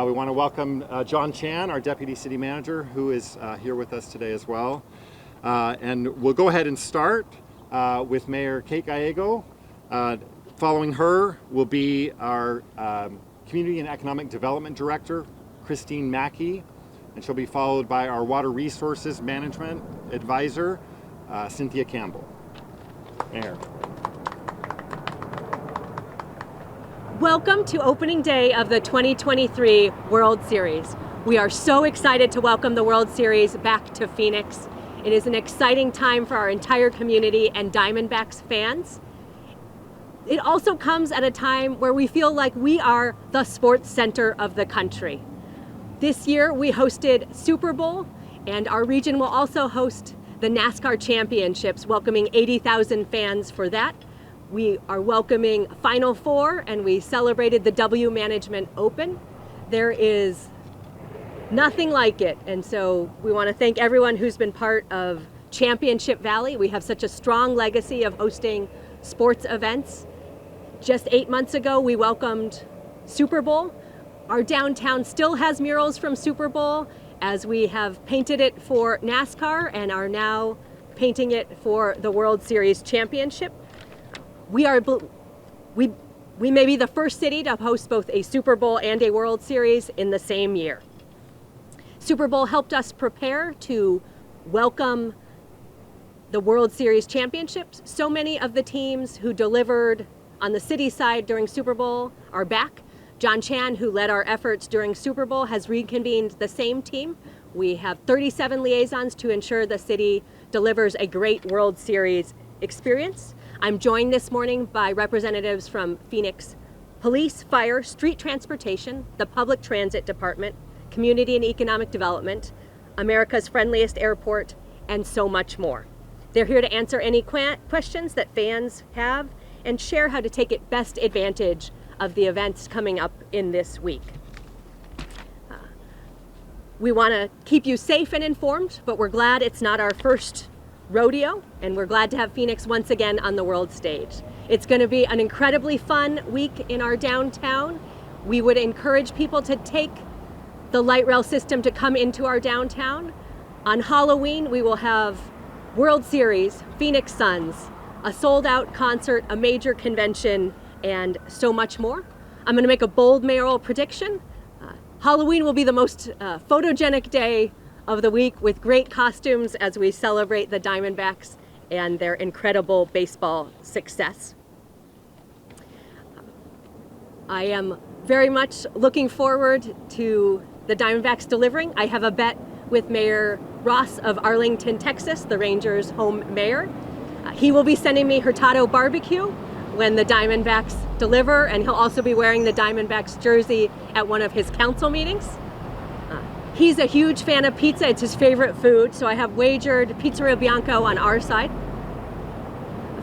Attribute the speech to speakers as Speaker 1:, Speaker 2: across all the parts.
Speaker 1: We want to welcome John Chan, our Deputy City Manager, who is here with us today as well. And we'll go ahead and start with Mayor Kate Gallego. Following her will be our Community and Economic Development Director, Christine Mackey, and she'll be followed by our Water Resources Management Advisor, Cynthia Campbell. Mayor.
Speaker 2: Welcome to opening day of the 2023 World Series. We are so excited to welcome the World Series back to Phoenix. It is an exciting time for our entire community and Diamondbacks fans. It also comes at a time where we feel like we are the sports center of the country. This year we hosted Super Bowl, and our region will also host the NASCAR Championships, welcoming 80,000 fans for that. We are welcoming Final Four, and we celebrated the W Management Open. There is nothing like it, and so we want to thank everyone who's been part of Championship Valley. We have such a strong legacy of hosting sports events. Just 8 months ago, we welcomed Super Bowl. Our downtown still has murals from Super Bowl, as we have painted it for NASCAR and are now painting it for the World Series Championship. We may be the first city to host both a Super Bowl and a World Series in the same year. Super Bowl helped us prepare to welcome the World Series Championships. So many of the teams who delivered on the city side during Super Bowl are back. John Chan, who led our efforts during Super Bowl, has reconvened the same team. We have 37 liaisons to ensure the city delivers a great World Series experience. I'm joined this morning by representatives from Phoenix Police, Fire, Street Transportation, the Public Transit Department, Community and Economic Development, America's Friendliest Airport, and so much more. They're here to answer any questions that fans have and share how to take best advantage of the events coming up in this week. We want to keep you safe and informed, but we're glad it's not our first rodeo, and we're glad to have Phoenix once again on the world stage. It's going to be an incredibly fun week in our downtown. We would encourage people to take the light rail system to come into our downtown. On Halloween, we will have World Series, Phoenix Suns, a sold-out concert, a major convention, and so much more. I'm going to make a bold mayoral prediction. Halloween will be the most photogenic day of the week, with great costumes as we celebrate the Diamondbacks and their incredible baseball success. I am very much looking forward to the Diamondbacks delivering. I have a bet with Mayor Ross of Arlington, Texas, the Rangers' home mayor. He will be sending me Hurtado barbecue when the Diamondbacks deliver, and he'll also be wearing the Diamondbacks jersey at one of his council meetings. He's a huge fan of pizza. It's his favorite food, so I have wagered Pizzeria Bianco on our side.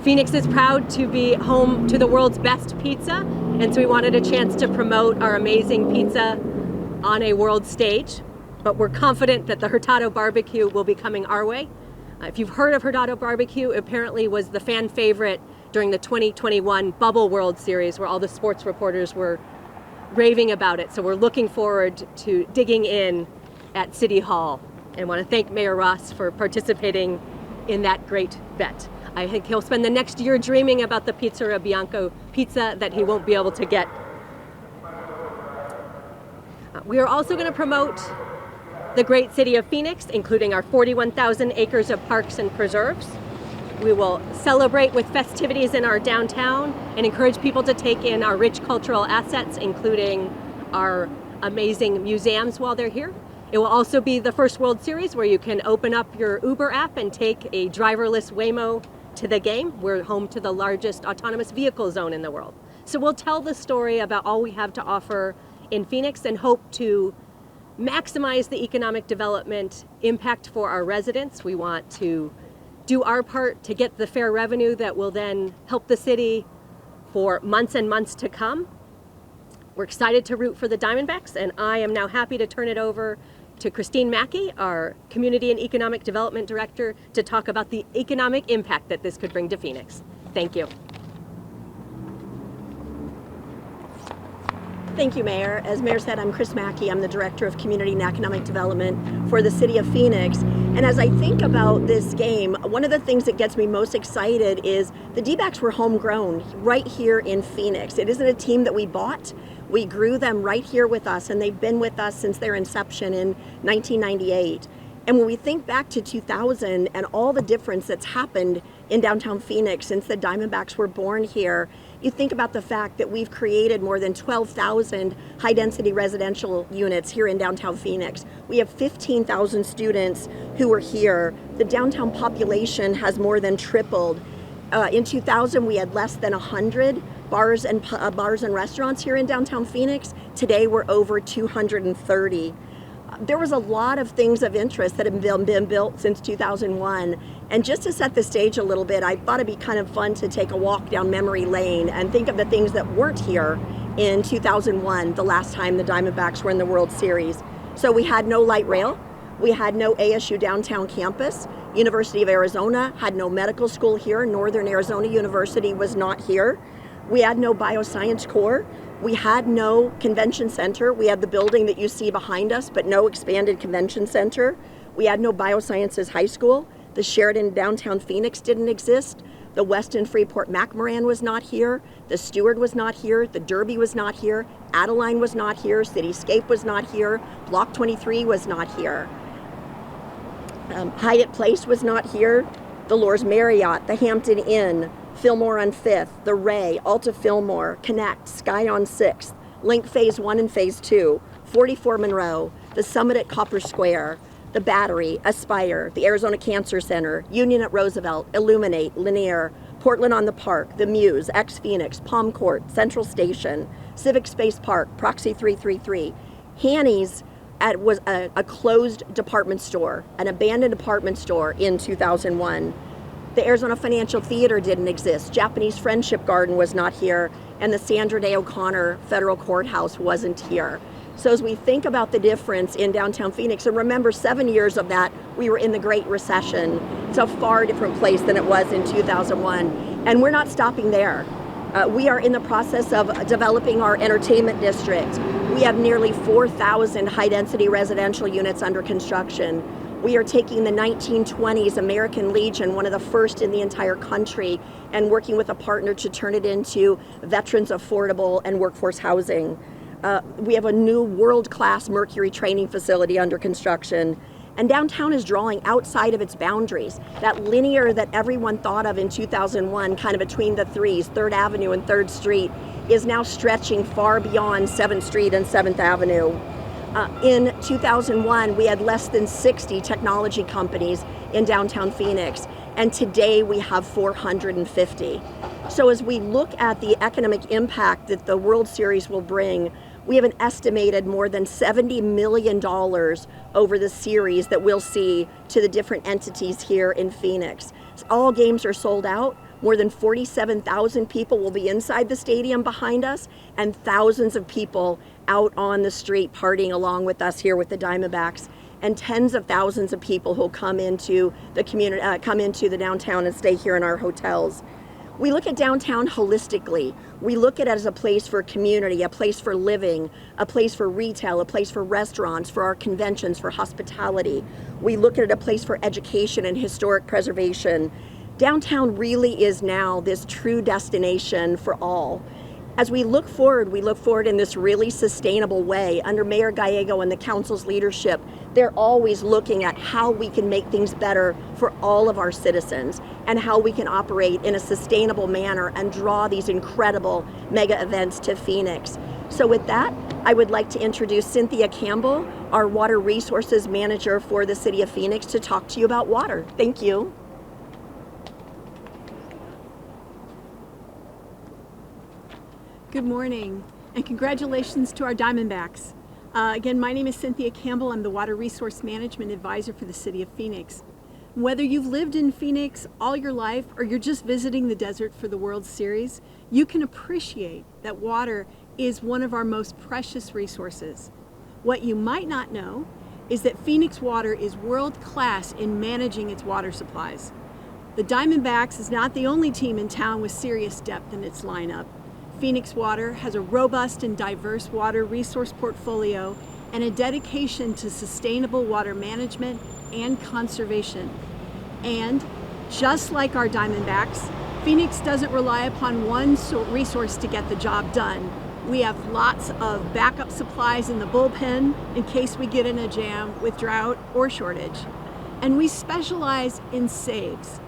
Speaker 2: Phoenix is proud to be home to the world's best pizza, and so we wanted a chance to promote our amazing pizza on a world stage, but we're confident that the Hurtado barbecue will be coming our way. If you've heard of Hurtado barbecue, it apparently was the fan favorite during the 2021 Bubble World Series, where all the sports reporters were raving about it. So we're looking forward to digging in at City Hall, and want to thank Mayor Ross for participating in that great bet. I think he'll spend the next year dreaming about the Pizzeria Bianco pizza that he won't be able to get. We are also going to promote the great city of Phoenix, including our 41,000 acres of parks and preserves. We will celebrate with festivities in our downtown and encourage people to take in our rich cultural assets, including our amazing museums while they're here. It will also be the first World Series where you can open up your Uber app and take a driverless Waymo to the game. We're home to the largest autonomous vehicle zone in the world. So we'll tell the story about all we have to offer in Phoenix and hope to maximize the economic development impact for our residents. We want to do our part to get the fair revenue that will then help the city for months and months to come. We're excited to root for the Diamondbacks, and I am now happy to turn it over to Christine Mackey, our Community and Economic Development Director, to talk about the economic impact that this could bring to Phoenix. Thank you.
Speaker 3: Thank you, Mayor. As Mayor said, I'm Chris Mackey. I'm the Director of Community and Economic Development for the City of Phoenix. And as I think about this game, one of the things that gets me most excited is the D-backs were homegrown right here in Phoenix. It isn't a team that we bought. We grew them right here with us, and they've been with us since their inception in 1998. And when we think back to 2000 and all the difference that's happened in downtown Phoenix since the Diamondbacks were born here, you think about the fact that we've created more than 12,000 high-density residential units here in downtown Phoenix. We have 15,000 students who are here. The downtown population has more than tripled. In 2000, we had less than 100 bars and restaurants here in downtown Phoenix. Today, we're over 230. There was a lot of things of interest that have been built since 2001. And just to set the stage a little bit, I thought it'd be kind of fun to take a walk down memory lane and think of the things that weren't here in 2001, the last time the Diamondbacks were in the World Series. So we had no light rail. We had no ASU downtown campus. University of Arizona had no medical school here. Northern Arizona University was not here. We had no bioscience core. We had no convention center. We had the building that you see behind us, but no expanded convention center. We had no biosciences high school. The Sheridan downtown Phoenix didn't exist. The Westin Freeport McMoran was not here. The Stewart was not here. The Derby was not here. Adeline was not here. Cityscape was not here. Block 23 was not here. Hyatt Place was not here. The Loews Marriott, the Hampton Inn, Fillmore on 5th, the Ray, Alta Fillmore, Connect, Sky on 6th, Link Phase 1 and Phase 2, 44 Monroe, the Summit at Copper Square, the Battery, Aspire, the Arizona Cancer Center, Union at Roosevelt, Illuminate, Lanier, Portland on the Park, the Muse, X-Phoenix, Palm Court, Central Station, Civic Space Park, Proxy 333. Hanny's was a closed department store, an abandoned department store in 2001. The Arizona Financial Theater didn't exist. Japanese Friendship Garden was not here, and the Sandra Day O'Connor Federal Courthouse wasn't here. So as we think about the difference in downtown Phoenix, and remember 7 years of that, we were in the Great Recession. It's a far different place than it was in 2001. And we're not stopping there. We are in the process of developing our entertainment district. We have nearly 4,000 high-density residential units under construction. We are taking the 1920s American Legion, one of the first in the entire country, and working with a partner to turn it into veterans affordable and workforce housing. We have a new world-class Mercury training facility under construction. And downtown is drawing outside of its boundaries. That linear that everyone thought of in 2001, kind of between the threes, 3rd Avenue and 3rd Street, is now stretching far beyond 7th Street and 7th Avenue. In 2001, we had less than 60 technology companies in downtown Phoenix, and today we have 450. So as we look at the economic impact that the World Series will bring, we have an estimated more than $70 million over the series that we'll see to the different entities here in Phoenix. All games are sold out. More than 47,000 people will be inside the stadium behind us, and thousands of people out on the street partying along with us here with the Diamondbacks, and tens of thousands of people who'll come into the community, come into the downtown and stay here in our hotels. We look at downtown holistically. We look at it as a place for community, a place for living, a place for retail, a place for restaurants, for our conventions, for hospitality. We look at it a place for education and historic preservation. Downtown really is now this true destination for all. As we look forward in this really sustainable way. Under Mayor Gallego and the council's leadership, they're always looking at how we can make things better for all of our citizens and how we can operate in a sustainable manner and draw these incredible mega events to Phoenix. So with that, I would like to introduce Cynthia Campbell, our Water Resources Manager for the City of Phoenix, to talk to you about water. Thank you.
Speaker 4: Good morning, and congratulations to our Diamondbacks. Again, my name is Cynthia Campbell. I'm the Water Resource Management Advisor for the City of Phoenix. Whether you've lived in Phoenix all your life or you're just visiting the desert for the World Series, you can appreciate that water is one of our most precious resources. What you might not know is that Phoenix Water is world-class in managing its water supplies. The Diamondbacks is not the only team in town with serious depth in its lineup. Phoenix Water has a robust and diverse water resource portfolio and a dedication to sustainable water management and conservation. And just like our Diamondbacks, Phoenix doesn't rely upon one resource to get the job done. We have lots of backup supplies in the bullpen in case we get in a jam with drought or shortage. And we specialize in saves.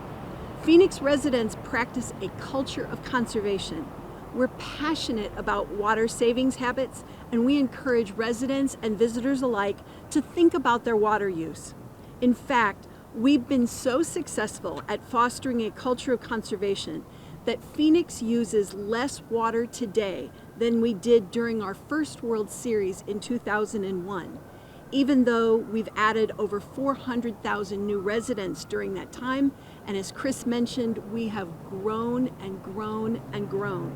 Speaker 4: Phoenix residents practice a culture of conservation. We're passionate about water savings habits, and we encourage residents and visitors alike to think about their water use. In fact, we've been so successful at fostering a culture of conservation that Phoenix uses less water today than we did during our first World Series in 2001, even though we've added over 400,000 new residents during that time. And as Chris mentioned, we have grown and grown and grown.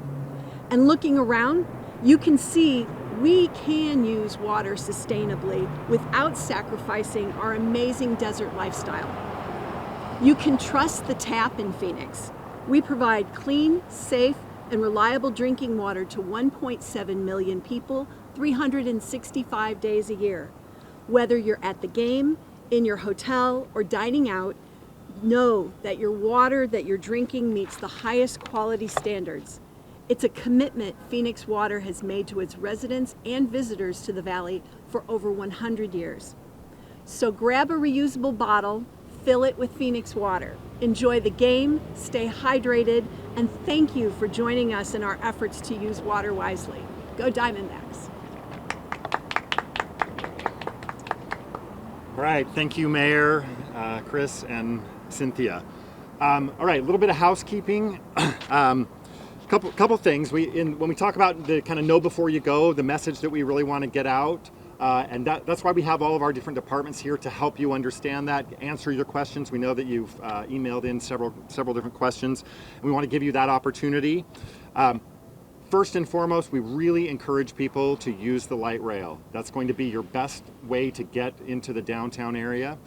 Speaker 4: And looking around, you can see we can use water sustainably without sacrificing our amazing desert lifestyle. You can trust the tap in Phoenix. We provide clean, safe, and reliable drinking water to 1.7 million people, 365 days a year. Whether you're at the game, in your hotel, or dining out, know that your water that you're drinking meets the highest quality standards. It's a commitment Phoenix Water has made to its residents and visitors to the valley for over 100 years. So grab a reusable bottle, fill it with Phoenix Water. Enjoy the game, stay hydrated, and thank you for joining us in our efforts to use water wisely. Go Diamondbacks.
Speaker 1: All right, thank you, Mayor, Chris, and Cynthia. All right, a little bit of housekeeping. Couple things. When we talk about the kind of know before you go, the message that we really want to get out, and that's why we have all of our different departments here to help you understand that, answer your questions. We know that you've emailed in several different questions, and we want to give you that opportunity. First and foremost, we really encourage people to use the light rail. That's going to be your best way to get into the downtown area.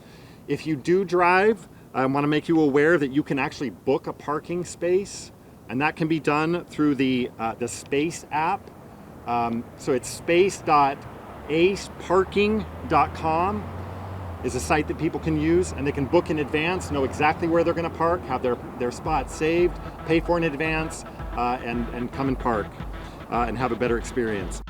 Speaker 1: If you do drive, I want to make you aware that you can actually book a parking space, and that can be done through the Space app. So it's space.aceparking.com is a site that people can use, and they can book in advance, know exactly where they're going to park, have their spot saved, pay for in advance, and come and park and have a better experience.